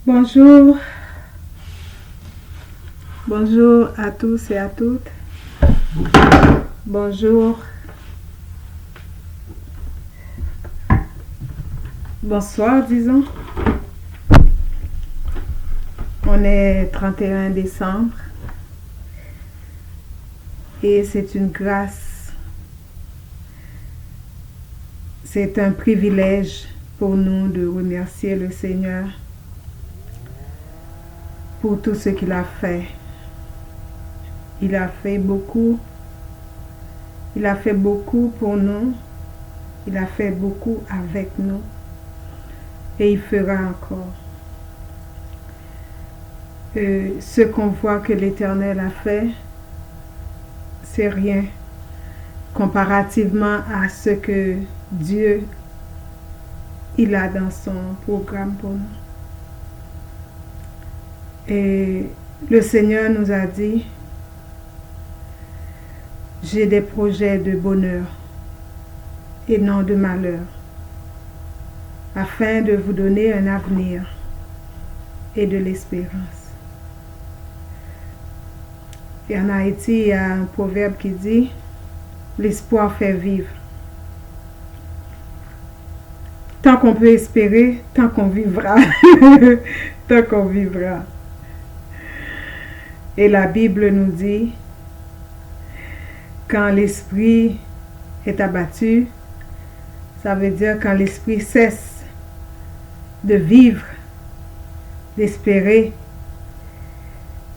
Bonjour, bonjour à tous et à toutes. Bonjour, bonsoir disons. On est 31 décembre et c'est une grâce, c'est un privilège pour nous de remercier le Seigneur pour tout ce qu'il a fait. Il a fait beaucoup. Il a fait beaucoup pour nous. Il a fait beaucoup avec nous. Et il fera encore. Ce qu'on voit que l'Éternel a fait, c'est rien comparativement à ce que Dieu il a dans son programme pour nous. Et le Seigneur nous a dit, j'ai des projets de bonheur et non de malheur, afin de vous donner un avenir et de l'espérance. Et en Haïti, il y a un proverbe qui dit, l'espoir fait vivre. Tant qu'on peut espérer, tant qu'on vivra. Tant qu'on vivra. Et la Bible nous dit, quand l'esprit est abattu, ça veut dire quand l'esprit cesse de vivre, d'espérer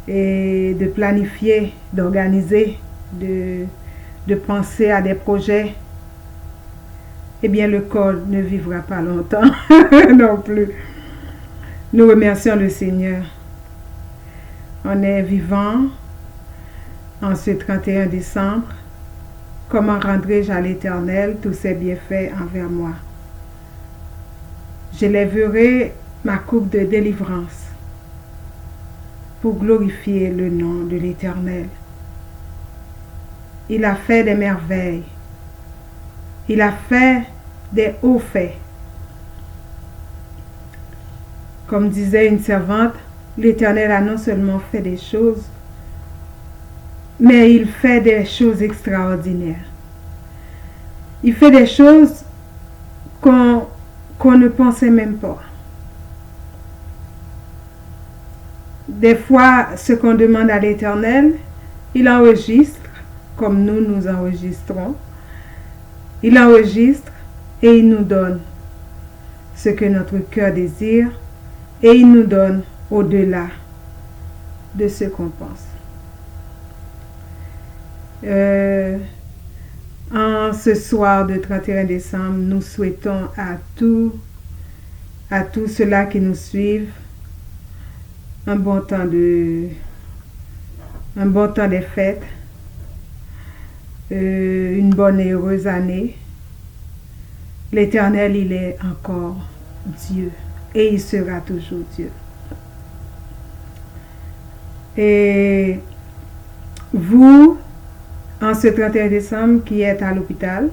et de planifier, d'organiser, de penser à des projets, eh bien le corps ne vivra pas longtemps non plus. Nous remercions le Seigneur. On est vivant en ce 31 décembre. Comment rendrai-je à l'Éternel tous ses bienfaits envers moi? Je lèverai ma coupe de délivrance pour glorifier le nom de l'Éternel. Il a fait des merveilles. Il a fait des hauts faits. Comme disait une servante, l'Éternel a non seulement fait des choses, mais il fait des choses extraordinaires. Il fait des choses qu'on ne pensait même pas. Des fois, ce qu'on demande à l'Éternel, il enregistre, comme nous enregistrons. Il enregistre et il nous donne ce que notre cœur désire et il nous donne au-delà de ce qu'on pense. En ce soir de 31 décembre, nous souhaitons à tous ceux-là qui nous suivent un bon temps des fêtes, une bonne et heureuse année. L'Éternel, il est encore Dieu et il sera toujours Dieu. Et vous, en ce 31 décembre qui êtes à l'hôpital,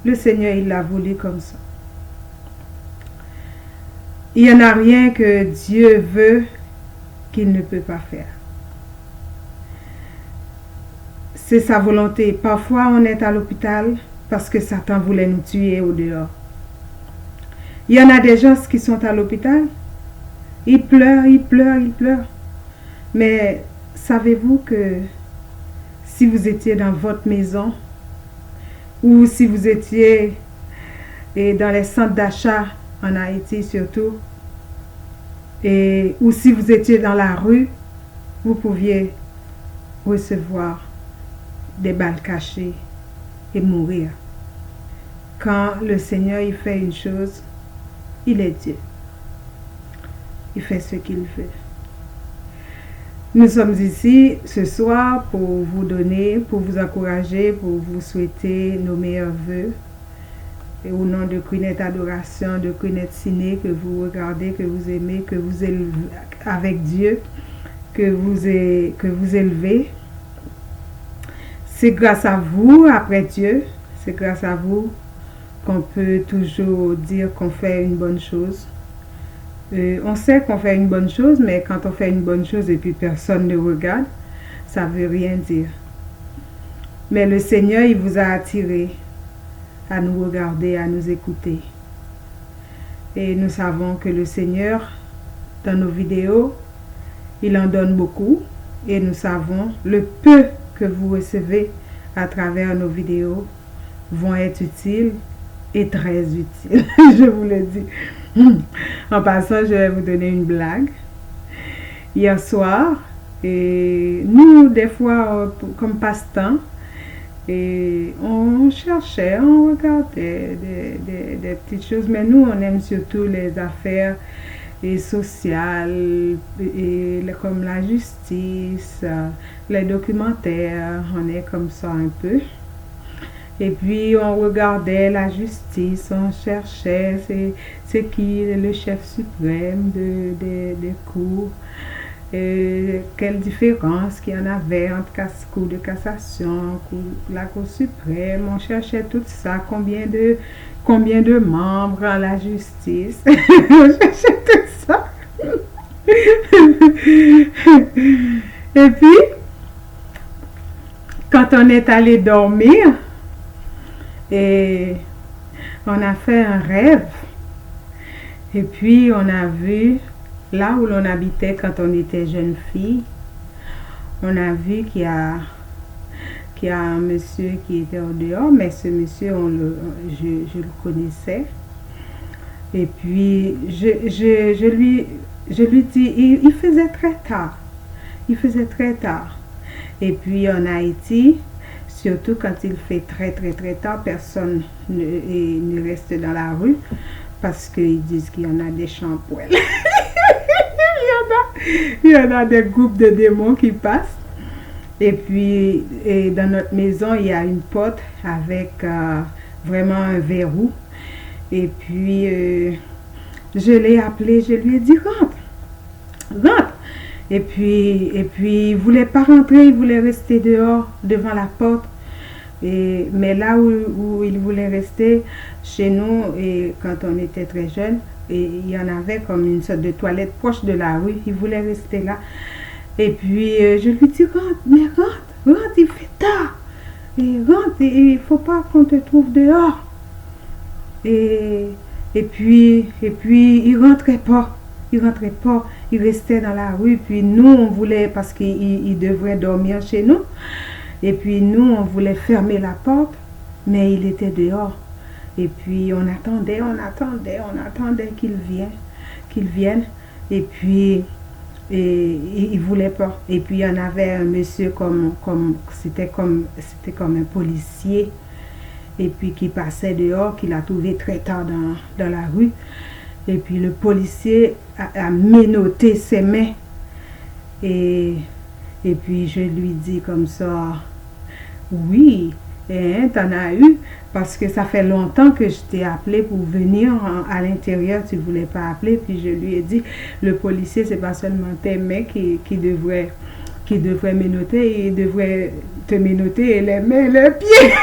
le Seigneur, il l'a voulu comme ça. Il n'y en a rien que Dieu veut qu'il ne peut pas faire. C'est sa volonté. Parfois, on est à l'hôpital parce que Satan voulait nous tuer au dehors. Il y en a des gens qui sont à l'hôpital. Ils pleurent. Mais savez-vous que si vous étiez dans votre maison ou si vous étiez dans les centres d'achat en Haïti surtout, ou si vous étiez dans la rue, vous pouviez recevoir des balles cachées et mourir. Quand le Seigneur il fait une chose, il est Dieu. Il fait ce qu'il veut. Nous sommes ici ce soir pour vous donner, pour vous encourager, pour vous souhaiter nos meilleurs vœux. Et au nom de Queenette Adoration, de Queenette Ciné, que vous regardez, que vous aimez, que vous élevez avec Dieu, que vous élevez. C'est grâce à vous, après Dieu, c'est grâce à vous qu'on peut toujours dire qu'on fait une bonne chose. On sait qu'on fait une bonne chose, mais quand on fait une bonne chose et puis personne ne regarde, ça veut rien dire. Mais le Seigneur, il vous a attiré à nous regarder, à nous écouter. Et nous savons que le Seigneur, dans nos vidéos, il en donne beaucoup. Et nous savons le peu que vous recevez à travers nos vidéos vont être utiles et très utiles. Je vous le dis. En passant, je vais vous donner une blague. Hier soir, et nous, des fois, comme passe-temps, et on cherchait, on regardait des petites choses, mais nous, on aime surtout les affaires sociales, comme la justice, les documentaires, on est comme ça un peu. Et puis, on regardait la justice, on cherchait c'est qui le chef suprême des cours. Quelle différence qu'il y en avait entre Cour de cassation, la Cour suprême. On cherchait tout ça, combien de membres à la justice. On cherchait tout ça. Et puis, quand on est allé dormir, et on a fait un rêve, et puis on a vu là où l'on habitait quand on était jeune fille, on a vu qu'il y a un monsieur qui était au dehors, mais ce monsieur, je le connaissais. Et puis, je lui dis, il faisait très tard. Il faisait très tard. Et puis, en Haïti, surtout quand il fait très, très, très tard, personne ne reste dans la rue parce qu'ils disent qu'il y en a des champouelles. Il y en a des groupes de démons qui passent. Et puis, dans notre maison, il y a une porte avec vraiment un verrou. Et puis, je l'ai appelé, je lui ai dit, rentre, rentre. Et puis, il ne voulait pas rentrer, il voulait rester dehors, devant la porte. Mais là où il voulait rester, chez nous, et quand on était très jeunes, et il y en avait comme une sorte de toilette proche de la rue, il voulait rester là. Et puis, je lui dis, rentre, mais rentre, il fait tard. Et rentre, il ne faut pas qu'on te trouve dehors. Et puis, il rentrait pas. Il restait dans la rue. Puis nous, on voulait, parce qu'il devrait dormir chez nous. Et puis nous, on voulait fermer la porte, mais il était dehors. Et puis on attendait qu'il vienne. Et puis, il voulait pas. Et puis il y en avait un monsieur c'était comme un policier. Et puis qui passait dehors, qu'il a trouvé très tard dans la rue. Et puis le policier a menotté ses mains. Et puis je lui dis comme ça, oui, t'en as eu, parce que ça fait longtemps que je t'ai appelé pour venir à l'intérieur, tu voulais pas appeler. Puis je lui ai dit, le policier, c'est pas seulement tes mains qui devrait menotter, il devrait te menotter les mains et les pieds.